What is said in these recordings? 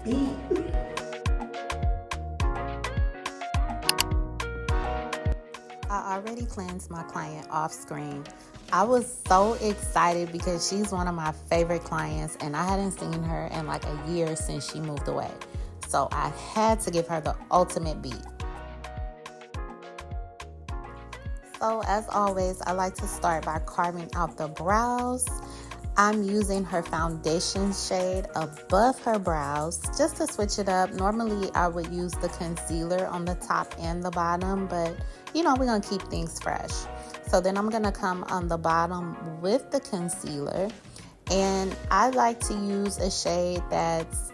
I already cleansed my client off screen. I was so excited because she's one of my favorite clients and I hadn't seen her in like a year since she moved away. So I had to give her the ultimate beat. So as always, I like to start by carving out the brows. I'm using her foundation shade above her brows just to switch it up. Normally, I would use the concealer on the top and the bottom, but we're going to keep things fresh. So then I'm going to come on the bottom with the concealer, and I like to use a shade that's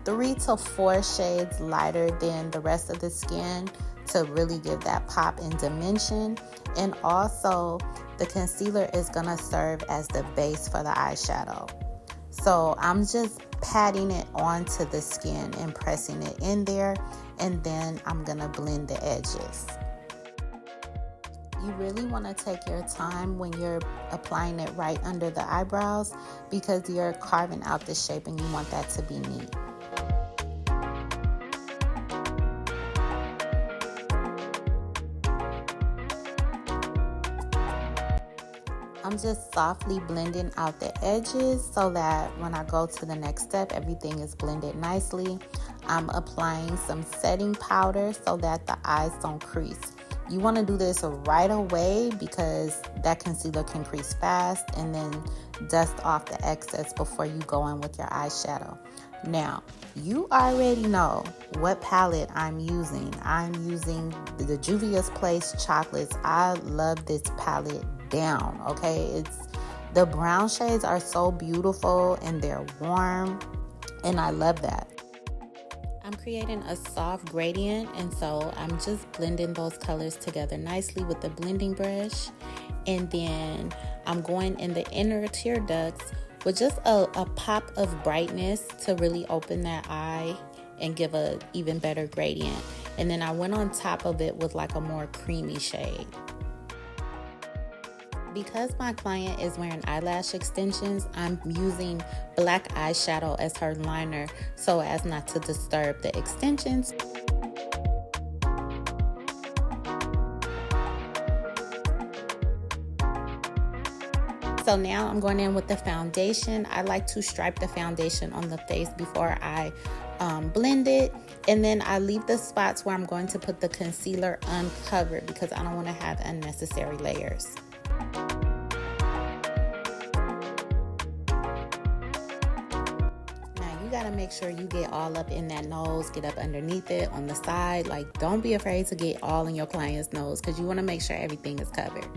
3 to 4 shades lighter than the rest of the skin to really give that pop and dimension. And also, the concealer is going to serve as the base for the eyeshadow. So I'm just patting it onto the skin and pressing it in there, and then I'm going to blend the edges. You really want to take your time when you're applying it right under the eyebrows because you're carving out the shape and you want that to be neat. I'm just softly blending out the edges so that when I go to the next step, everything is blended nicely. I'm applying some setting powder so that the eyes don't crease. You want to do this right away because that concealer can crease fast, and then dust off the excess before you go in with your eyeshadow. Now, you already know what palette I'm using. I'm using the Juvia's Place Chocolates. I love this palette down, okay? The brown shades are so beautiful and they're warm, and I love that. I'm creating a soft gradient, and so I'm just blending those colors together nicely with the blending brush. And then I'm going in the inner tear ducts with just a pop of brightness to really open that eye and give a even better gradient. And then I went on top of it with like a more creamy shade. Because my client is wearing eyelash extensions, I'm using black eyeshadow as her liner so as not to disturb the extensions. So now I'm going in with the foundation. I like to stripe the foundation on the face before I blend it. And then I leave the spots where I'm going to put the concealer uncovered because I don't want to have unnecessary layers. Gotta make sure you get all up in that nose, get up underneath it, on the side. Like, don't be afraid to get all in your client's nose because you want to make sure everything is covered.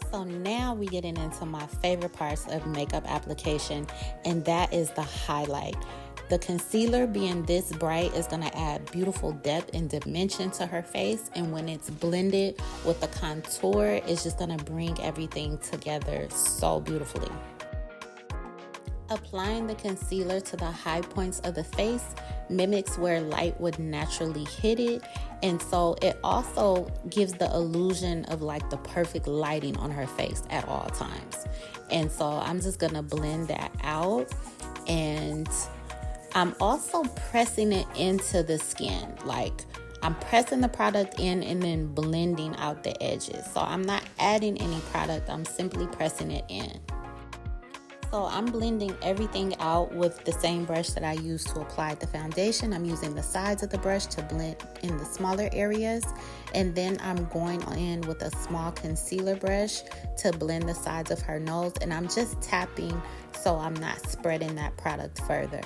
So now we getting into my favorite parts of makeup application, and that is the highlight. The concealer being this bright is going to add beautiful depth and dimension to her face, and when it's blended with the contour, it's just going to bring everything together so beautifully. Applying the concealer to the high points of the face mimics where light would naturally hit it, and so it also gives the illusion of like the perfect lighting on her face at all times. And so I'm just gonna blend that out, and I'm also pressing it into the skin. Like, I'm pressing the product in and then blending out the edges. So I'm not adding any product, I'm simply pressing it in. So I'm blending everything out with the same brush that I used to apply the foundation. I'm using the sides of the brush to blend in the smaller areas. And then I'm going in with a small concealer brush to blend the sides of her nose. And I'm just tapping so I'm not spreading that product further.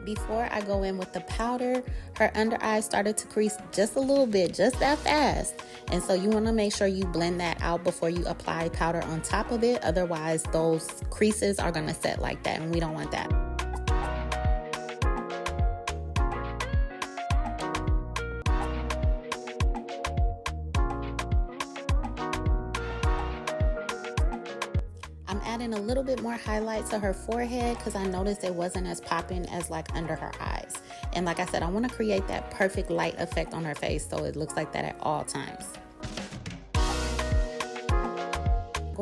Before I go in with the powder, her under eye started to crease just a little bit, just that fast. And so you want to make sure you blend that out before you apply powder on top of it. Otherwise, those creases are going to set like that, and we don't want that. I'm adding a little bit more highlight to her forehead because I noticed it wasn't as popping as like under her eyes. And like I said, I want to create that perfect light effect on her face so it looks like that at all times.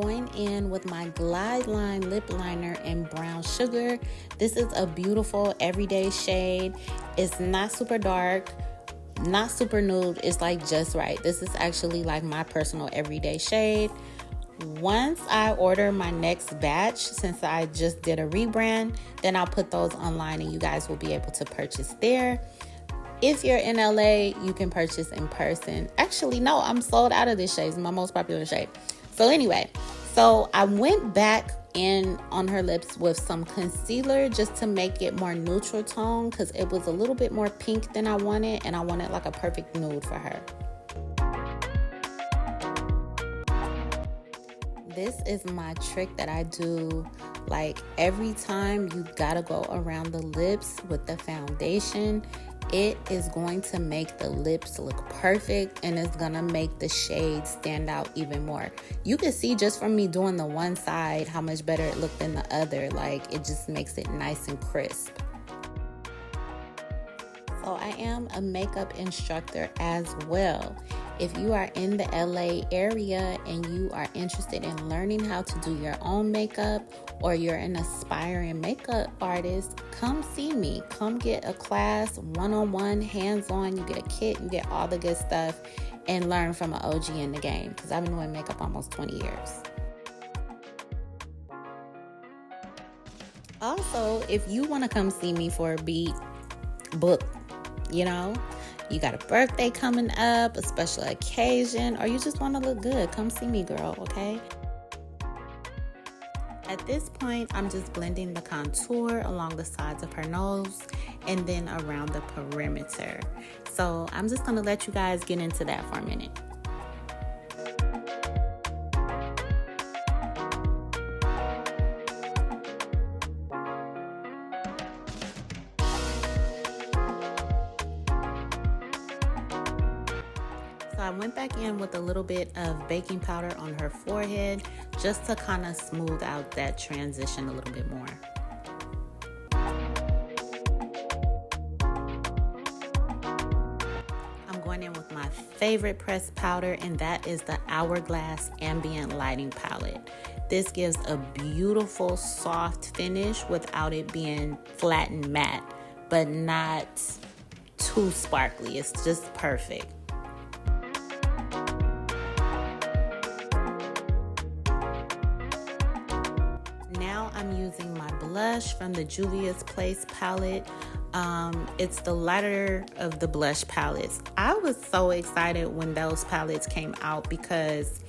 going in with my Glide Line lip liner in Brown Sugar. This is a beautiful everyday shade. It's not super dark, not super nude. It's like just right. This is actually like my personal everyday shade. Once I order my next batch, since I just did a rebrand, then I'll put those online and you guys will be able to purchase there. If you're in LA, you can purchase in person. Actually, no, I'm sold out of this shade. It's my most popular shade. So anyway, I went back in on her lips with some concealer just to make it more neutral tone, because it was a little bit more pink than I wanted, and I wanted like a perfect nude for her. This is my trick that I do like every time. You gotta go around the lips with the foundation. It is going to make the lips look perfect, and it's gonna make the shade stand out even more. You can see just from me doing the one side how much better it looked than the other. Like, it just makes it nice and crisp. So I am a makeup instructor as well. If you are in the LA area and you are interested in learning how to do your own makeup, or you're an aspiring makeup artist, come see me. Come get a class, one-on-one, hands-on. You get a kit, you get all the good stuff, and learn from an OG in the game, because I've been doing makeup almost 20 years. Also, if you want to come see me for a beat, book, you got a birthday coming up, a special occasion, or you just want to look good, come see me, girl, okay? At this point, I'm just blending the contour along the sides of her nose and then around the perimeter. So I'm just going to let you guys get into that for a minute. So I went back in with a little bit of baking powder on her forehead just to kind of smooth out that transition a little bit more. I'm going in with my favorite pressed powder, and that is the Hourglass Ambient Lighting Palette. This gives a beautiful soft finish without it being flat and matte, but not too sparkly. It's just perfect. Now I'm using my blush from the Juvia's Place palette. It's the lighter of the blush palettes. I was so excited when those palettes came out, because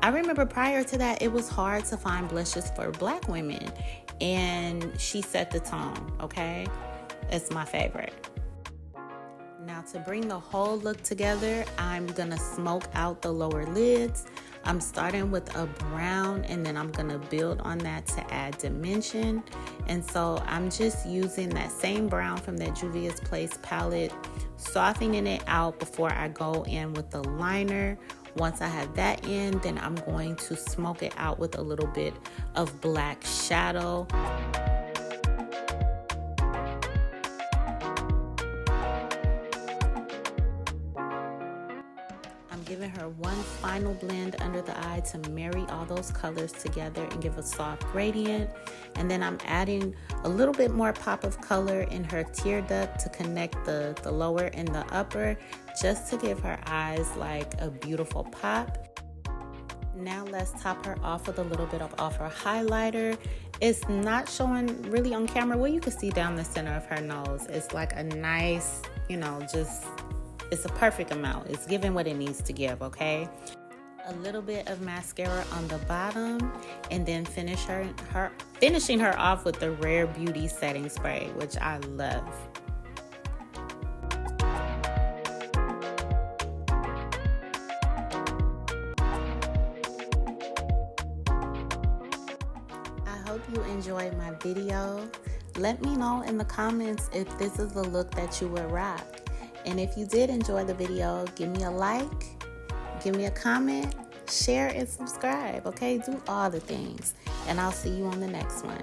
I remember prior to that it was hard to find blushes for Black women, and she set the tone, okay? It's my favorite. Now, to bring the whole look together, I'm gonna smoke out the lower lids. I'm starting with a brown, and then I'm gonna build on that to add dimension. And so I'm just using that same brown from that Juvia's Place palette, softening it out before I go in with the liner. Once I have that in, then I'm going to smoke it out with a little bit of black shadow. Giving her one final blend under the eye to marry all those colors together and give a soft gradient. And then I'm adding a little bit more pop of color in her tear duct to connect the lower and the upper, just to give her eyes like a beautiful pop. Now let's top her off with a little bit of her highlighter. It's not showing really on camera. Well, you can see down the center of her nose. It's like a nice, it's a perfect amount. It's giving what it needs to give, okay? A little bit of mascara on the bottom, and then finishing her off with the Rare Beauty setting spray, which I love. I hope you enjoyed my video. Let me know in the comments if this is the look that you would rock. And if you did enjoy the video, give me a like, give me a comment, share, and subscribe, okay? Do all the things. And I'll see you on the next one.